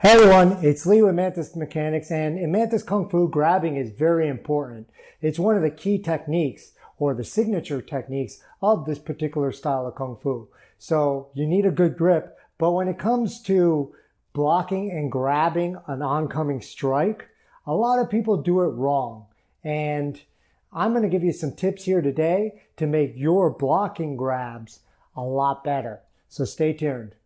Hey everyone, it's Lee with Mantis Mechanics, and in Mantis Kung Fu, grabbing is very important. It's one of the key techniques, or the signature techniques, of this particular style of Kung Fu. So you need a good grip, but when it comes to blocking and grabbing an oncoming strike, a lot of people do it wrong. And I'm going to give you some tips here today to make your blocking grabs a lot better. So stay tuned.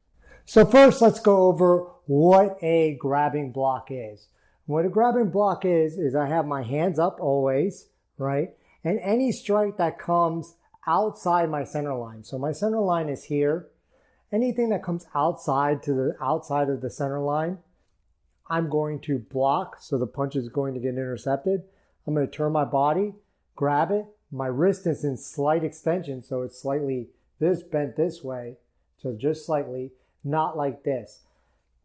So first, let's go over what a grabbing block is. What a grabbing block is I have my hands up always, right? And any strike that comes outside my center line. So my center line is here. Anything that comes outside to the outside of the center line, I'm going to block. So the punch is going to get intercepted. I'm going to turn my body, grab it. My wrist is in slight extension, so it's slightly bent this way. So just slightly, not like this.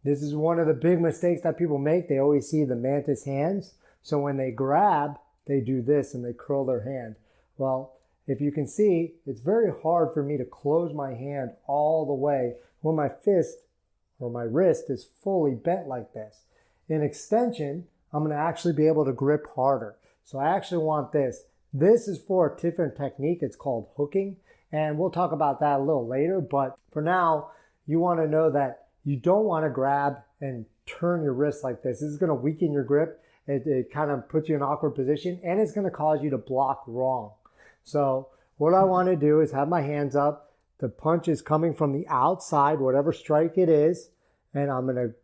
This is one of the big mistakes that people make. They always see the mantis hands. So when they grab, they do this and they curl their hand. Well, if you can see, it's very hard for me to close my hand all the way when my fist or my wrist is fully bent like this. In extension, I'm going to actually be able to grip harder. So I actually want this. This is for a different technique. It's called hooking. And we'll talk about that a little later. But for now, you want to know that you don't want to grab and turn your wrist like this. This is going to weaken your grip. It kind of puts you in an awkward position, and it's going to cause you to block wrong. So what I want to do is have my hands up. The punch is coming from the outside, whatever strike it is, and I'm going to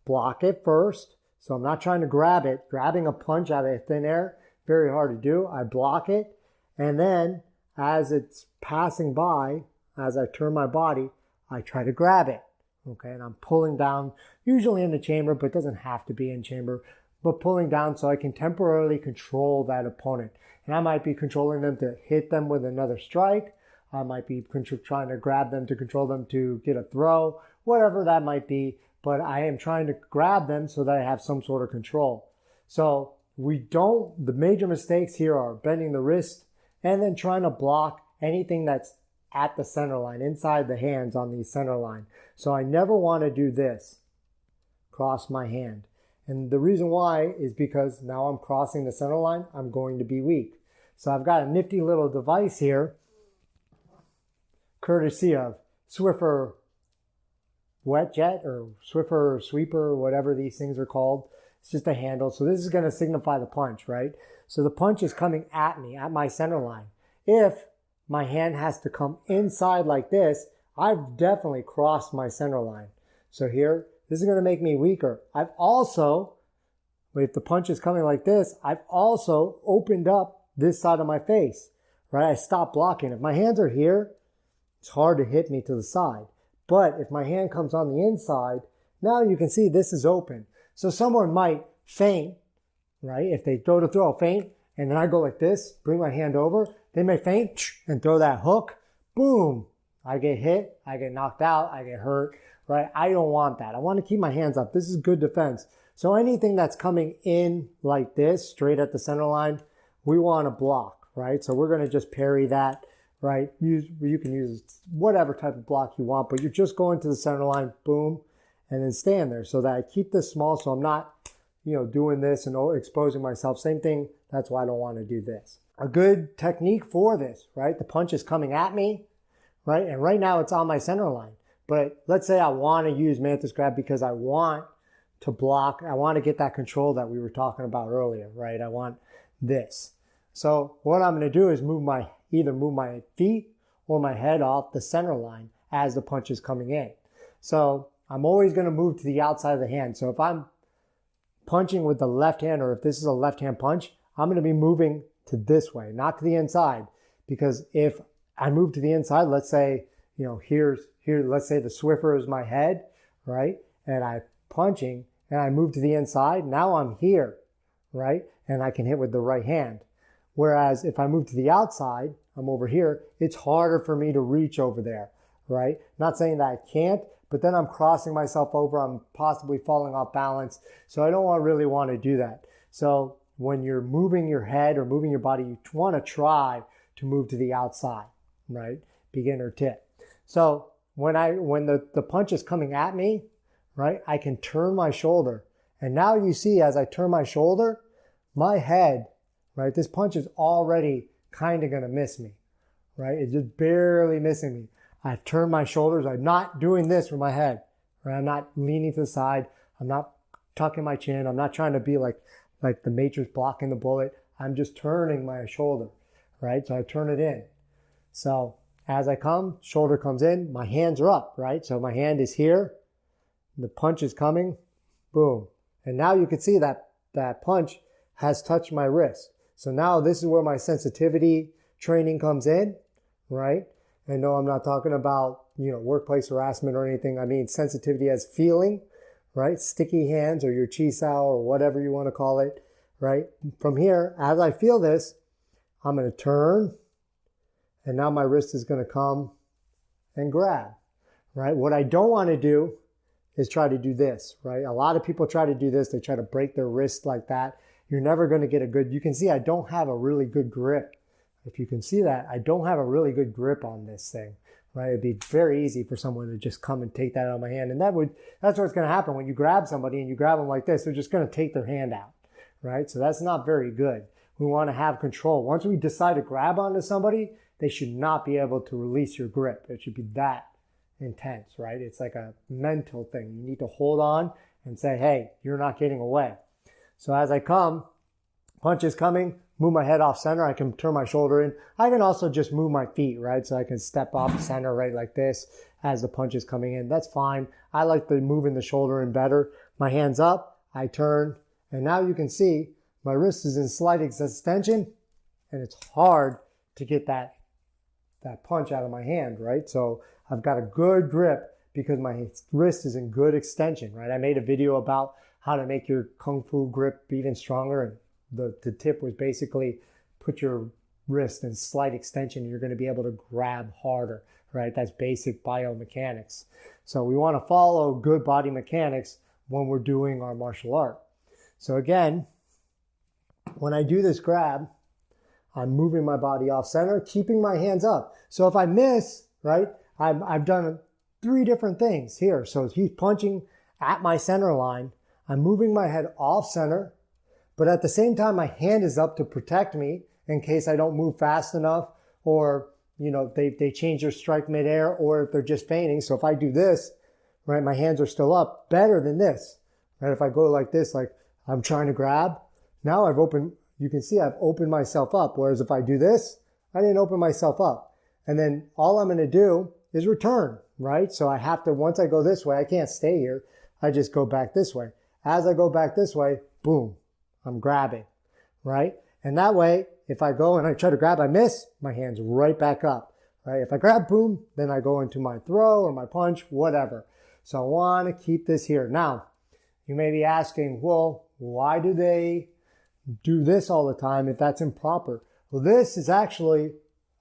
block it first. So I'm not trying to grab it. Grabbing a punch out of thin air, very hard to do. I block it, and then as it's passing by, as I turn my body, I try to grab it. Okay, and I'm pulling down, usually in the chamber, but it doesn't have to be in chamber, but pulling down so I can temporarily control that opponent. And I might be controlling them to hit them with another strike. I might be trying to grab them to control them to get a throw, whatever that might be. But I am trying to grab them so that I have some sort of control. So the major mistakes here are bending the wrist and then trying to block anything that's at the center line, inside the hands on the center line. So I never want to do this, cross my hand. And the reason why is because now I'm crossing the center line, I'm going to be weak. So I've got a nifty little device here, courtesy of Swiffer Wet Jet or Swiffer Sweeper, whatever these things are called. It's just a handle. So this is going to signify the punch, right? So the punch is coming at me, at my center line. If my hand has to come inside like this, I've definitely crossed my center line. So here, this is going to make me weaker. I've also, if the punch is coming like this, I've also opened up this side of my face, right? I stopped blocking. If my hands are here, it's hard to hit me to the side. But if my hand comes on the inside, now you can see this is open. So someone might feint, right? If they go to throw a feint, and then I go like this, bring my hand over, they may feint and throw that hook. Boom. I get hit. I get knocked out. I get hurt, right? I don't want that. I want to keep my hands up. This is good defense. So anything that's coming in like this, straight at the center line, we want to block, right? So we're going to just parry that, right? You can use whatever type of block you want, but you're just going to the center line, boom, and then stand there so that I keep this small so I'm not, doing this and exposing myself. Same thing. That's why I don't want to do this. A good technique for this, right? The punch is coming at me, right? And right now it's on my center line. But let's say I want to use Mantis Grab because I want to block. I want to get that control that we were talking about earlier, right? I want this. So what I'm going to do is either move my feet or my head off the center line as the punch is coming in. So I'm always going to move to the outside of the hand. So if I'm punching with the left hand, or if this is a left hand punch, I'm going to be moving to this way, not to the inside. Because if I move to the inside, let's say, here, let's say the Swiffer is my head, right? And I'm punching and I move to the inside. Now I'm here, right? And I can hit with the right hand. Whereas if I move to the outside, I'm over here, it's harder for me to reach over there, right? Not saying that I can't, but then I'm crossing myself over. I'm possibly falling off balance. So I don't really want to do that. So when you're moving your head or moving your body, you want to try to move to the outside, right? beginner tip. So when the punch is coming at me, right, I can turn my shoulder. And now you see as I turn my shoulder, my head, right, this punch is already kind of going to miss me, right? It's just barely missing me. I've turned my shoulders. I'm not doing this with my head, right? I'm not leaning to the side. I'm not tucking my chin. I'm not trying to be like the Matrix blocking the bullet. I'm just turning my shoulder, right? So I turn it in. So as I come, shoulder comes in, my hands are up, right? So my hand is here. The punch is coming, boom. And now you can see that punch has touched my wrist. So now this is where my sensitivity training comes in, right? And no, I'm not talking about, workplace harassment or anything. I mean, sensitivity as feeling, right? Sticky hands or your chi sao or whatever you want to call it, right? From here, as I feel this, I'm going to turn, and now my wrist is going to come and grab, right? What I don't want to do is try to do this, right? A lot of people try to do this. They try to break their wrist like that. You're never going to get a good, you can see I don't have a really good grip. If you can see that, I don't have a really good grip on this thing, right? It'd be very easy for someone to just come and take that out of my hand. And that's what's going to happen when you grab somebody and you grab them like this. They're just going to take their hand out, right? So that's not very good. We want to have control. Once we decide to grab onto somebody, they should not be able to release your grip. It should be that intense, right? It's like a mental thing. You need to hold on and say, hey, you're not getting away. So as I come, punch is coming, move my head off center. I can turn my shoulder in. I can also just move my feet, right? So I can step off center right like this as the punch is coming in. That's fine. I like the moving the shoulder in better. My hand's up, I turn, and now you can see my wrist is in slight extension, and it's hard to get that punch out of my hand, right? So I've got a good grip because my wrist is in good extension, right? I made a video about how to make your Kung Fu grip even stronger, and the tip was basically put your wrist in slight extension. You're going to be able to grab harder, right? That's basic biomechanics. So we want to follow good body mechanics when we're doing our martial art. So again, when I do this grab, I'm moving my body off center, keeping my hands up. So if I miss, right, I've done 3 different things here. So he's punching at my center line. I'm moving my head off center, but at the same time, my hand is up to protect me in case I don't move fast enough, or, they change their strike midair, or if they're just feigning. So if I do this, right, my hands are still up, better than this, right? If I go like this, like I'm trying to grab, now you can see I've opened myself up. Whereas if I do this, I didn't open myself up. And then all I'm going to do is return, right? So I have to, once I go this way, I can't stay here. I just go back this way. As I go back this way, boom, I'm grabbing, right? And that way, if I go and I try to grab, I miss, my hand's right back up, right? If I grab, boom, then I go into my throw or my punch, whatever. So I want to keep this here. Now, you may be asking, well, why do they do this all the time if that's improper? Well, this is actually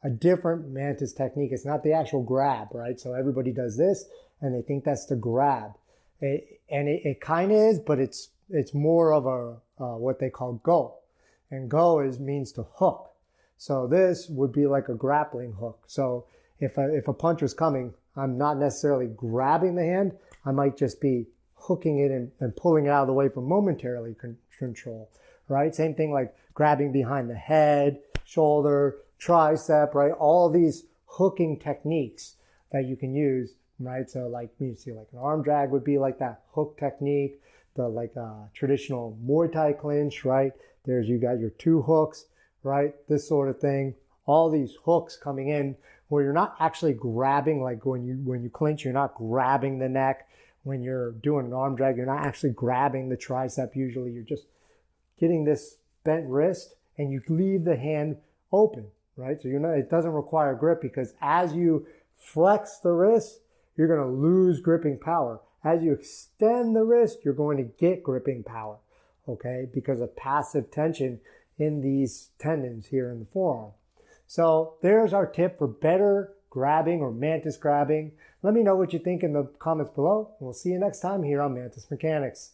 a different Mantis technique. It's not the actual grab, right? So everybody does this and they think that's the grab. It kind of is, but it's more of a what they call go. And go means to hook. So this would be like a grappling hook. So if a punch was coming, I'm not necessarily grabbing the hand. I might just be hooking it and pulling it out of the way for momentarily control, right? Same thing like grabbing behind the head, shoulder, tricep, right? All these hooking techniques that you can use, right? So like you see like an arm drag would be like that hook technique, the traditional Muay Thai clinch, right? You got your 2 hooks, right? This sort of thing. All these hooks coming in where you're not actually grabbing, like when you clinch, you're not grabbing the neck. When you're doing an arm drag, you're not actually grabbing the tricep. Usually you're just getting this bent wrist and you leave the hand open, right? So it doesn't require grip, because as you flex the wrist, you're going to lose gripping power. As you extend the wrist, you're going to get gripping power, okay? Because of passive tension in these tendons here in the forearm. So there's our tip for better grabbing or Mantis grabbing. Let me know what you think in the comments below. We'll see you next time here on Mantis Mechanics.